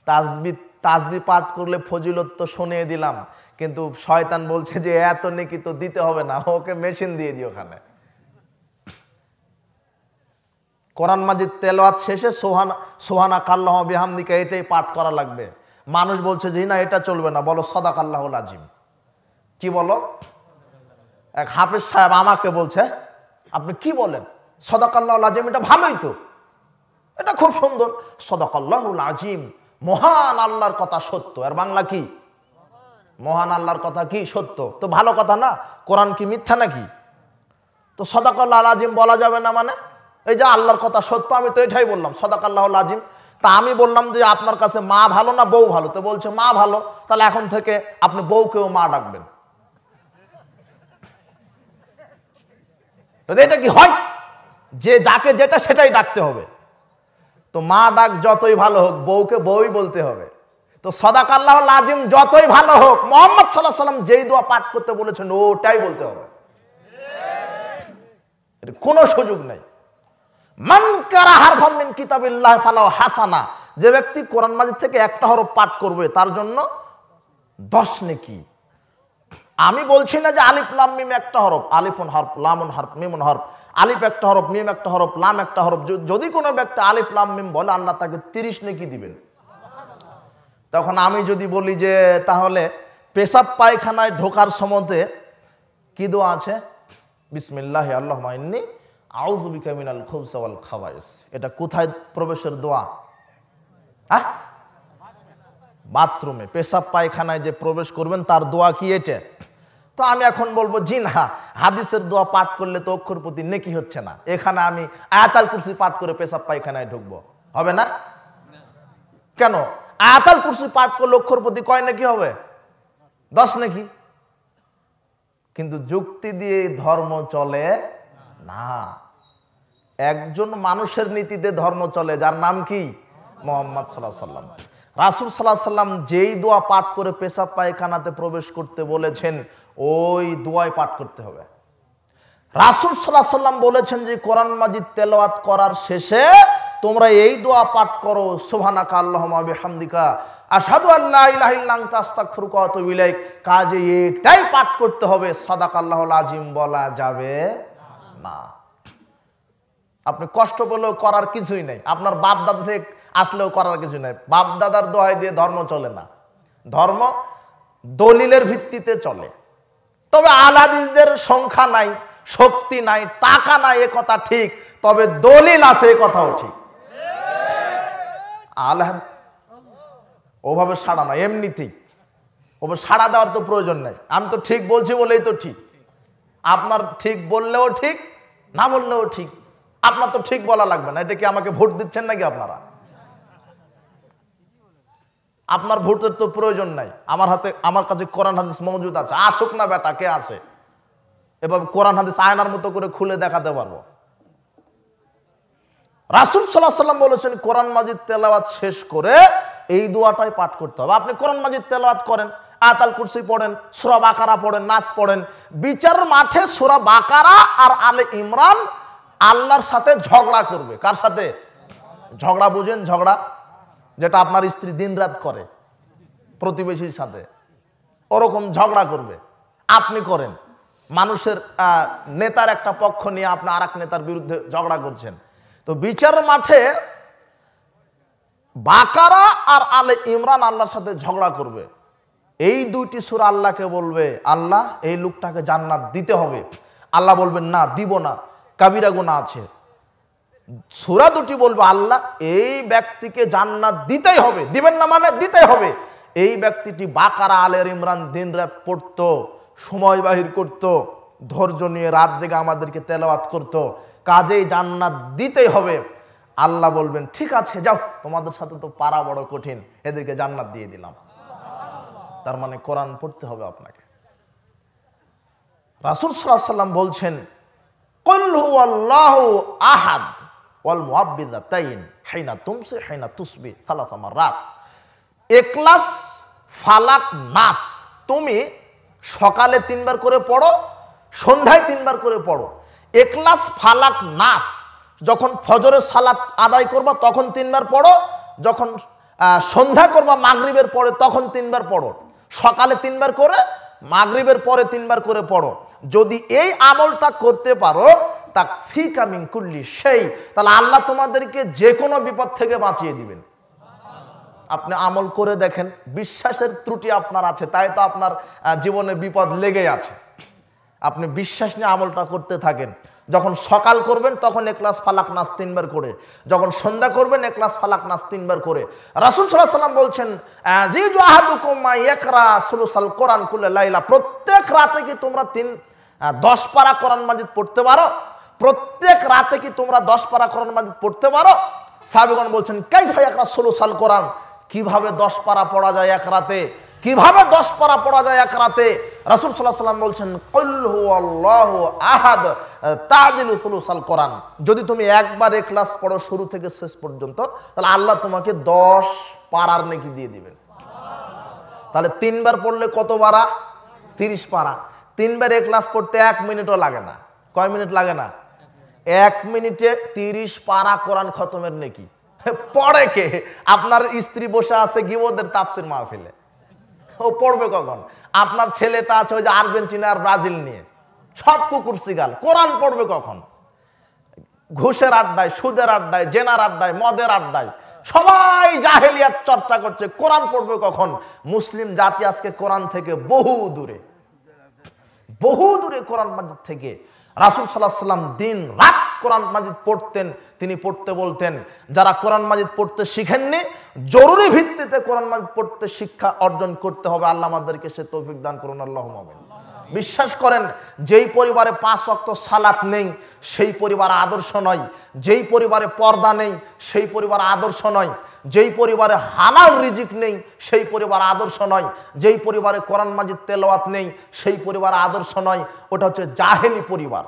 তাসবিহ তাসবিহ পাঠ করলে ফজিলত তো শুনিয়ে দিলাম, কিন্তু শয়তান বলছে যে এত নেকি তো দিতে হবে না, ওকে মেশিন দিয়ে দিও ওখানে। কোরআন মাজিদ তেলাওয়াত শেষে সুবহানাকাল্লাহ ওয়া বিহামদিকা এটাই পাঠ করা লাগবে। মানুষ বলছে যে না এটা চলবে না, বলো সাদাকাল্লাহুল আযীম। কি বলো? এক হাফেজ সাহেব আমাকে বলছে, আপনি কি বলেন? সাদাকাল্লাহুল আযীম এটা ভালোই তো, এটা খুব সুন্দর। সাদাকাল্লাহুল আযীম, মহান আল্লাহর কথা সত্য। আর বাংলা কি? মহান আল্লাহর কথা কি সত্য, তো ভালো কথা না? কোরআন কি মিথ্যা নাকি? তো সাদাকাল্লাহুল আযীম বলা যাবে না মানে? এই যে আল্লাহর কথা সত্য, আমি তো এটাই বললাম সাদাকাল্লাহুল আযীম। তা আমি বললাম যে আপনার কাছে মা ভালো না বউ ভালো? তো বলছে মা ভালো। তাহলে এখন থেকে আপনি বউকেও মা ডাকবেন। এটা কি হয় যে যাকে যেটা সেটাই ডাকতে হবে? তো মা ডাক যতই ভালো হোক, বউকে বউই বলতে হবে। তো সাদাকাল্লাহুল আযীম যতই ভালো হোক, মুহাম্মদ সাল্লাল্লাহু আলাইহি ওয়াসাল্লাম যেই দোয়া পাঠ করতে বলেছেন ওটাই বলতে হবে, কোনো সুযোগ নাই। মান কারা হারফাম মিন কিতাবিল্লাহ ফালাহু হাসানা, যে ব্যক্তি কোরআন মাজিদ থেকে একটা হরফ পাঠ করবে তার জন্য 10 নেকি। আমি বলছি না যে আলিফ লাম মিম একটা হরফ, আলিফুন হরফ, লামুন হরফ, মিমুন হরফ, আলিফ একটা হরফ, মিম একটা হরফ, লাম একটা হরফ। যদি কোনো ব্যক্তি আলিফ লাম মিম বলে আল্লাহ তাকে 30 নেকি দিবেন। তখন আমি যদি বলি যে তাহলে পেশাব পায়খানায় ঢোকার সময়তে কি দোয়া আছে? বিসমিল্লাহি আল্লাহুম্মা ইন্নী আউযু বিকা মিনাল খুবসি ওয়াল খাবাইস। এটা কোথায় প্রবেশের দোয়া? হ্যাঁ, বাথরুমে, পেশাব পায়খানায় যে প্রবেশ করবেন তার দোয়া কি এটা? তো আমি এখন বলবো জি না, হাদিসের দোয়া পাঠ করলে তো অক্ষর প্রতি নেকি হচ্ছে না, এখানে আমি আয়াতুল কুরসি পাঠ করে পেশাব পায়খানায় ঢুকবো, হবে না? কেন? আয়াতুল কুরসি পাঠ করলে অক্ষর প্রতি কয় নেকি হবে? 10 নেকি। কিন্তু যুক্তি দিয়ে ধর্ম চলে না। একজন মানুষের নীতিতে ধর্ম চলে, যার নাম কি? মুহাম্মদ সাল্লাল্লাহু আলাইহি ওয়াসাল্লাম। রাসূল সাল্লাল্লাহু আলাইহি ওয়াসাল্লাম যেই দোয়া পাঠ করে পেশাব পায়খানাতে প্রবেশ করতে বলেছেন ওই দোয়াই পাঠ করতে হবে। রাসূল সাল্লাল্লাহু আলাইহি ওয়াসাল্লাম বলেছেন যে কোরআন মাজিদ তেলাওয়াত করার শেষে তোমরা এই দোয়া পাঠ করো, সুবহানাকা আল্লাহুম্মা ওয়া বিহামদিকা আশহাদু আল্লা ইলাহা ইল্লা আনতা আস্তাগফিরুকা ওয়া আতুবু ইলাইক। কাজে এটাই পাঠ করতে হবে, সাদাকাল্লাহুল আযীম বলা যাবে না। আপনি কষ্ট পেলেও করার কিছুই নাই, আপনার বাপ দাদা থেকে আসলেও করার কিছু নাই। বাপ দাদার দোহাই দিয়ে ধর্ম চলে না, ধর্ম দলিলের ভিত্তিতে চলে। তবে আহলে হাদিসদের সংখ্যা নাই, শক্তি নাই, টাকা নাই, এ কথা ঠিক, তবে দলিল আছে এ কথাও ঠিক। আহলে হাদিস ওভাবে সাড়া নয়, এমনিতেই ওভাবে সাড়া দেওয়ার তো প্রয়োজন নাই। আমি তো ঠিক বলছি বলেই তো ঠিক, আপনার ঠিক বললেও ঠিক, না বললেও ঠিক। আপনার তো ঠিক বলা লাগবে না, এটা কি আমাকে ভোট দিচ্ছেন নাকি আপনারা? আপনার ভোটের তো প্রয়োজন নাই, আমার কাছে কোরআন হাদিস মওজুদ আছে, আসুক না বেটা, কে আছে এভাবে কোরআন হাদিস আয়নার মতো করে খুলে দেখাতে পারবো। রাসূল সাল্লাল্লাহু আলাইহি ওয়াসাল্লাম বলেছেন কোরআন মাজিদ তেলাওয়াত শেষ করে এই দোয়াটাই পাঠ করতে হবে। আপনি কোরআন মাজিদ তেলাওয়াত করেন, আয়াতুল কুরসি পড়েন, সূরা বাকারা পড়েন, নাস পড়েন, বিচার মাঠে সূরা বাকারা আর আলে ইমরান আল্লাহর সাথে ঝগড়া করবে। কার সাথে ঝগড়া? বুঝেন ঝগড়া? যেটা আপনার স্ত্রী দিনরাত করে প্রতিবেশীর সাথে, ওরকম ঝগড়া করবে। আপনি করেন, মানুষের নেতার একটা পক্ষ নিয়ে আপনি আর এক নেতার বিরুদ্ধে ঝগড়া করছেন, তো বিচার মাঠে বাকারা আর আলে ইমরান আল্লাহর সাথে ঝগড়া করবে। এই দুইটি সূরা আল্লাহকে বলবে আল্লাহ এই লোকটাকে জান্নাত দিতে হবে, আল্লাহ বলবেন না দিব না, কাবিরা গুনাহ আছে। সূরা দুটি বলবে আল্লাহ এই ব্যক্তিকে জান্নাত দিতেই হবে, দিবেন না মানে দিতেই হবে। এই ব্যক্তিটি বাকারা আলে ইমরান দিনরাত পড়তো, সময় বাহির করত, ধৈর্য নিয়ে রাত জেগে আমাদেরকে তেলাওয়াত করত, কাজেই জান্নাত দিতেই হবে। আল্লাহ বলবেন ঠিক আছে যাও, তোমাদের সাথে তো পারা বড় কঠিন, এদেরকে জান্নাত দিয়ে দিলাম। তার মানে কোরআন পড়তে হবে আপনাকে। রাসূল সাল্লাল্লাহু আলাইহি ওয়াসাল্লাম বলছেন কুল হুয়াল্লাহু আহাদ ওয়াল মুআব্বিদাতাইন হাইনা তুমসি হাইনা তুসবি সালাসা মাররাত। ইখলাস, ফালাক, নাস তুমি সকালে 3 বার করে পড়ো, সন্ধ্যায় 3 বার করে পড়ো। ইখলাস, ফালাক, নাস যখন ফজরের সালাত আদায় করবা তখন 3 বার পড়ো, যখন সন্ধ্যা করবা মাগরিবের পরে তখন 3 বার পড়ো, সকালে 3 বার করে, মাগরিবের পরে 3 বার করে পড়ো। যদি এই আমলটা করতে পারো তা ফিকা মিন কুল্লি সেই, তাহলে আল্লাহ তোমাদেরকে যে কোনো বিপদ থেকে বাঁচিয়ে দিবেন। আপনি আমল করে দেখেন, বিশ্বাসের ত্রুটি আপনার আছে, তাই তো আপনার জীবনে বিপদ লেগে আছে। আপনি বিশ্বাস নিয়ে আমলটা করতে থাকেন। যখন সকাল করবেন তখন ইখলাস ফালাক নাস 3 বার করে, যখন সন্ধ্যা করবেন ইখলাস ফালাক নাস 3 বার করে। রাসূল সাল্লাল্লাহু আলাইহি ওয়াসাল্লাম বলছেন জিজু আহাদুকুম মা ইয়াকরা সুলুসাল কোরআন কুল্লা লাইলা, প্রত্যেক রাতে কি তোমরা 10 পারা কোরআন মাজিদ পড়তে পারো? প্রত্যেক রাতে কি তোমরা 10 পারা কোরআন মাজিদ পড়তে পারো? সাহাবীগণ বলছেন কাইফা ইয়াকরা সুলুসাল কোরআন, কিভাবে 10 পারা পড়া যায় এক রাতে, কিভাবে 10 পারা পড়া যায় এক রাতে? রাসূল সাল্লাল্লাহু আলাইহি ওয়াসাল্লাম বলছেন কুল হুয়াল্লাহু আহাদ তা'দিলু সুলুসাল কোরআন, যদি তুমি একবার ইখলাস পড়ো শুরু থেকে শেষ পর্যন্ত, তাহলে আল্লাহ তোমাকে 10 পারার নেকি দিয়ে দিবেন। তাহলে 3 বার পড়লে কত পারা? 30 পারা। 3 বার ইখলাস পড়তে 1 মিনিটও লাগে না। কয় মিনিট লাগে না? 1 মিনিটে 30 পারা কোরআন খতমের নেকি। পড়ে কে? আপনার স্ত্রী বসে আছে গীবতের তাফসীর মাহফিলে, ও পড়বে কখন? আপনার ছেলেটা আছে ওই যে আর্জেন্টিনা আর ব্রাজিল নিয়ে, সব কুকুর সিগাল, কোরআন পড়বে কখন? ঘুষের আড্ডায়, সুদের আড্ডায়, জেনার আড্ডায়, মদের আড্ডায় সবাই জাহেলিয়াত চর্চা করছে, কোরআন পড়বে কখন? মুসলিম জাতি আজকে কোরআন থেকে বহু দূরে, বহু দূরে কোরআন মাজিদ থেকে। রাসূল সাল্লাল্লাহু আলাইহি ওয়াসাল্লাম দিন রাত কোরআন মাজিদ পড়তেন, তিনি পড়তে বলতেন। যারা কোরআন মাজিদ পড়তে শিখেননি, জরুরি ভিত্তিতে কোরআন মাজিদ পড়তে শিক্ষা অর্জন করতে হবে। আল্লাহ আমাদেরকে সে তৌফিক দান করুন, আল্লাহুম্মা আমিন। বিশ্বাস করেন, যেই পরিবারে 5 ওয়াক্ত সালাত নেই সেই পরিবার আদর্শ নয়, যেই পরিবারে পর্দা নেই সেই পরিবার আদর্শ নয়, যেই পরিবারে হালাল রিজিক নেই সেই পরিবার আদর্শ নয়, যেই পরিবারে কোরআন মাজিদ তেলাওয়াত নেই সেই পরিবার আদর্শ নয়, ওটা হচ্ছে জাহেলি পরিবার।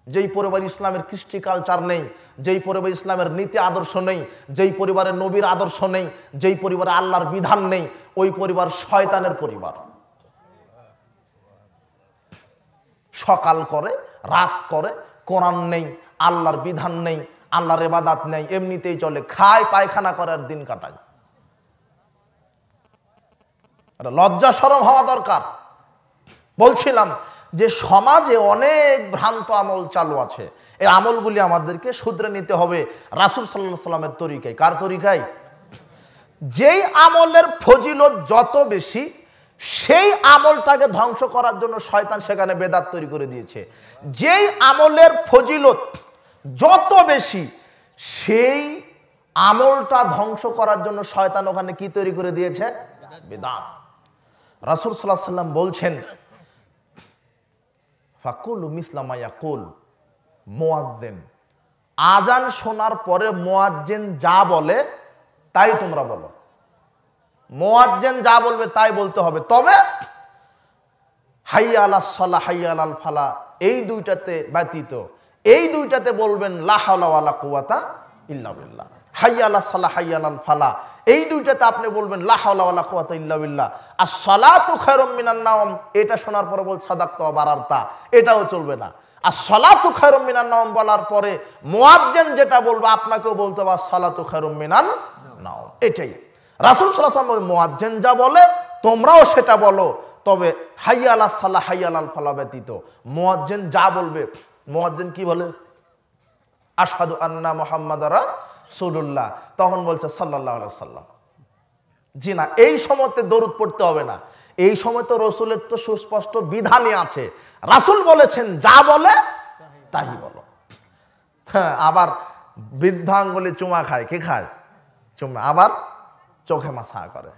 যেই পরিবার ইসলামের কৃষ্টি কালচার নেই, যেই পরিবার ইসলামের নীতি আদর্শ নেই, যেই পরিবারে নবীর আদর্শ নেই, যেই পরিবারে আল্লাহর বিধান নেই, ওই পরিবার শয়তানের পরিবার। সকাল করে, রাত করে, কোরআন নেই, আল্লাহর বিধান নেই, আল্লাহর ইবাদত নেই, এমনিতেই চলে, খায় পায়খানা করার দিন কাটায়। লজ্জা শরম হওয়া দরকার। বলছিলাম যে সমাজে অনেক ভ্রান্ত আমল চালু আছে, এই আমলগুলি আমাদেরকে শুধরে নিতে হবে রাসূল সাল্লাল্লাহু আলাইহি ওয়াসাল্লামের তরিকায়। কার তরিকায়? যেই আমলের ফজিলত যত বেশি, সেই আমলটাকে ধ্বংস করার জন্য শয়তান সেখানে বেদাত তৈরি করে দিয়েছে। যেই আমলের ফজিলত যত বেশি, সেই আমলটা ধ্বংস করার জন্য শয়তান ওখানে কি তৈরি করে দিয়েছে? বেদাত। রাসূল সাল্লাল্লাহু আলাইহি ওয়াসাল্লাম বলছেন ফাকুলু মিসলা মা ইয়াকুল মুয়াজ্জিন, আজান শোনার পরে মুয়াজ্জিন যা বলে তাই তোমরা বলো। মুয়াজ্জিন যা বলবে তাই বলতে হবে। তবে হাইয়া আলাস সালাহ হাইয়া আলাল ফালাহ, এই দুইটাতে ব্যতীত, এই দুইটাতে বলবেন লা হাওলা ওয়ালা কুওয়াতা ইল্লা বিল্লাহ। হাইয়া আলাস সালাহ হাইয়া আলাল ফালাহ, এই দুইটাতে আপনি বলবেন লা হাওলা ওয়ালা কুওয়াতা ইল্লা বিল্লাহ। আস সালাতু খায়রুম মিনান নাওম, এটা শোনার পরে বল সাদাক্তা ওয়া বারারতা, এটাও চলবে না। আর সালাতু খায়রুম মিনান নাওম বলার পরে মুয়াজ্জিন যেটা বলবে আপনাকেও বলতে হবে সালাতু খায়রুম মিনান নাওম। এটাই রাসূল সাল্লাল্লাহু আলাইহি ওয়াসাল্লাম, মুয়াজ্জিন যা বলে তোমরাও সেটা বলো। তবে হাইয়া আলাস সালাহ হাইয়া আলাল ফালাহ ব্যতীত মুয়াজ্জিন যা বলবে, মুয়াজ্জিন কি বলে? আশহাদু আন্না মুহাম্মাদার রাসূলুল্লাহ, তখন বলছে সাল্লাল্লাহু আলাইহি ওয়াসাল্লাম। জি না, এই সময়তে দরুদ পড়তে হবে না। এই সময় তো রসুলের তো সুস্পষ্ট বিধানই আছে, রাসূল বলেছেন যা বলে তাই বলো। হ্যাঁ, আবার বৃদ্ধাঙ্গুলি চুমা খায়, কে খায়? চুমা। আবার চোখে মাসা করে,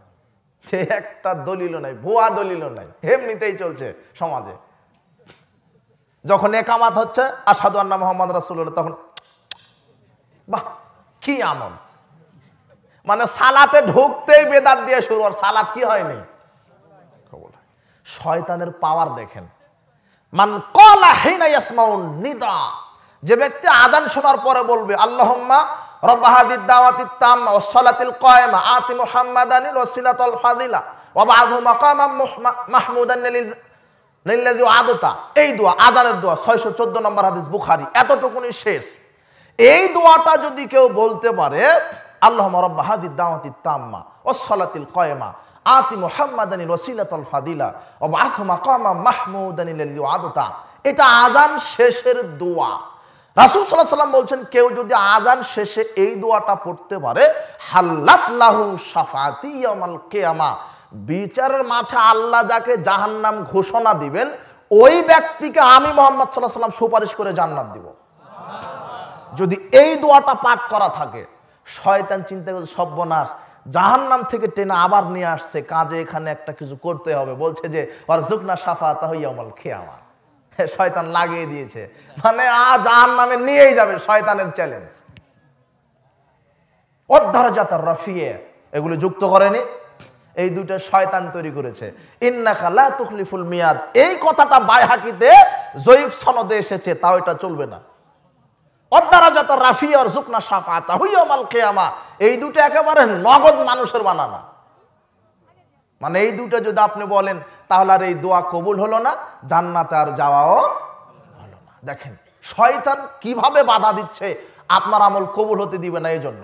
যে একটা দলিল নাই, ভুয়া দলিল নাই, এমনিতেই চলছে সমাজে। যখন একামাত হচ্ছে আশহাদু আন্না মুহাম্মাদ রাসূলুল্লাহ, তখন বাহ কি আমল, মানে সালাতে ঢুকতেই বেদাত দিয়ে শুরু। আর সালাত কি হয়নি? শয়তানের পাওয়ার দেখেন। মান ক্বালা হিনা ইয়াসমাউন নিদা, যে ব্যক্তি আযান শোনার পরে বলবে আল্লাহুম্মা রাব্বা হাদিদ দাওয়াতিত তাম্মা ওয়াস সালাতিল কায়মা আতি মুহাম্মাদানিল ওয়াসিলাতাল ফাদিলা ওয়া বা'দহু মাকামাম মাহমুদান লিল্লাযী আদাতা, এই দোয়া আযানের দোয়া, 614 নম্বর হাদিস বুখারী। এতটুকুনি শেষ। এই দোয়াটা যদি কেউ বলতে পারে আল্লাহুম্মা রাব্বা হাযিহিদ দাওয়াতিত তাম্মা ওয়াস সালাতিল কায়মা আতি মুহাম্মাদানিল ওয়াসিলাতাল ফাদিলা ওয়া বা'আথহু মাকামাম মাহমুদানিল ওয়াদতা। এটা আজান শেষের দোয়া। রাসূল সাল্লাল্লাহু আলাইহি ওয়াসাল্লাম বলছেন, কেউ যদি আজান শেষে এই দোয়াটা পড়তে পারে, হাল্লাত লাহু শাফাআতি ইয়াউমাল কিয়ামা, বিচারের মাঠে আল্লাহ যাকে জাহান্নাম ঘোষণা দিবেন, ওই ব্যক্তিকে আমি মুহাম্মদ সাল্লাল্লাহু আলাইহি ওয়াসাল্লাম সুপারিশ করে জান্নাত দিব। যদি এই দোয়াটা পাঠ করা থাকে, শয়তান চিন্তা করে সর্বনাশ, জাহান্নাম থেকে টেনে আবার নিয়ে আসছে, কাজে এখানে একটা কিছু করতে হবে, বলছে যে ওয়ারযুকনা শাফাআতাহু ইয়াউমাল কিয়ামা। শয়তান লাগিয়ে দিয়েছে, মানে জাহান্নামে নিয়েই যাবে, শয়তানের চ্যালেঞ্জ। ওয়াদ-দারাজাতার রাফিয়ে, এগুলো যুক্ত করেনি, এই দুটো শয়তান তৈরি করেছে। ইন্নাকা লা তুখলিফুল মিয়াদ, এই কথাটা বাইহাকিতে জয়ীফ সনদে এসেছে, তাও এটা চলবে না। ওয়াদ-দারাজাতার রাফিয়ে ওয়ারযুকনা শাফাআতাহু ইয়াউমাল কিয়ামা, এই দুটো একেবারে নগদ মানুষের বানানা। মানে এই দুটো যদি আপনি বলেন, তাহলে আর এই দোয়া কবুল হলো না, জান্নাতে আর যাওয়াও হলো না। দেখেন শয়তান কিভাবে বাধা দিচ্ছে, আপনার আমল কবুল হতে দিবে না। এই জন্য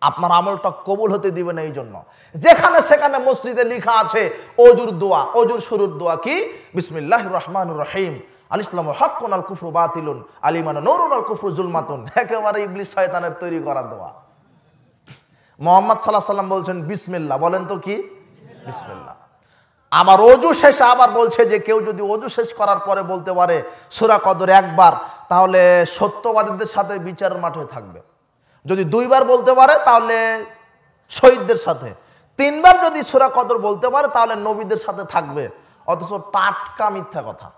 আপনার আমলটা কবুল হতে দিবে না। এই জন্য যেখানে সেখানে মসজিদে লেখা আছে অজুর দোয়া, অজুর শুরুর দোয়া কি? বিসমিল্লাহির রহমানির রহিম, আল ইসলামু হাক্কুন আল কুফরু বাতিলুন আল ঈমানু নূরুন আল কুফরু যুলমাতুন। একেবারে ইবলিস শয়তানের তৈরি করা দোয়া। মুহাম্মদ সাল্লাল্লাহু আলাইহি ওয়াসাল্লাম বলছেন বিসমিল্লাহ, বলেন তো কি? বিসমিল্লাহ। আবার অজু শেষে আবার বলছে যে কেউ যদি অজু শেষ করার পরে বলতে পারে সূরা কদর একবার, তাহলে সত্যবাদীদের সাথে বিচারের মাঠে থাকবে। যদি দুইবার বলতে পারে তাহলে শহীদদের সাথে, তিনবার যদি সূরা কদর বলতে পারে তাহলে নবীদের সাথে থাকবে। অথচ টাটকা মিথ্যা কথা।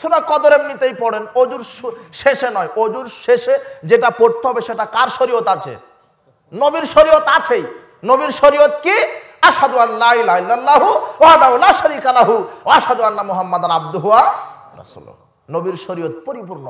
সূরা কদর এমনিতেই পড়েন, অজুর শেষে নয়। অজুর শেষে যেটা পড়তে হবে সেটা কার শরীয়ত আছে? নবীর শরীয়ত আছেই। নবীর শরীয়ত কি? আশহাদু আল্লা ইলাহা ইল্লাল্লাহু ওয়াহদাহু লা শারীকা লাহু ওয়া আশহাদু আন্না মুহাম্মাদান আবদুহু ওয়া রাসূলুহু। নবীর শরীয়ত পরিপূর্ণ।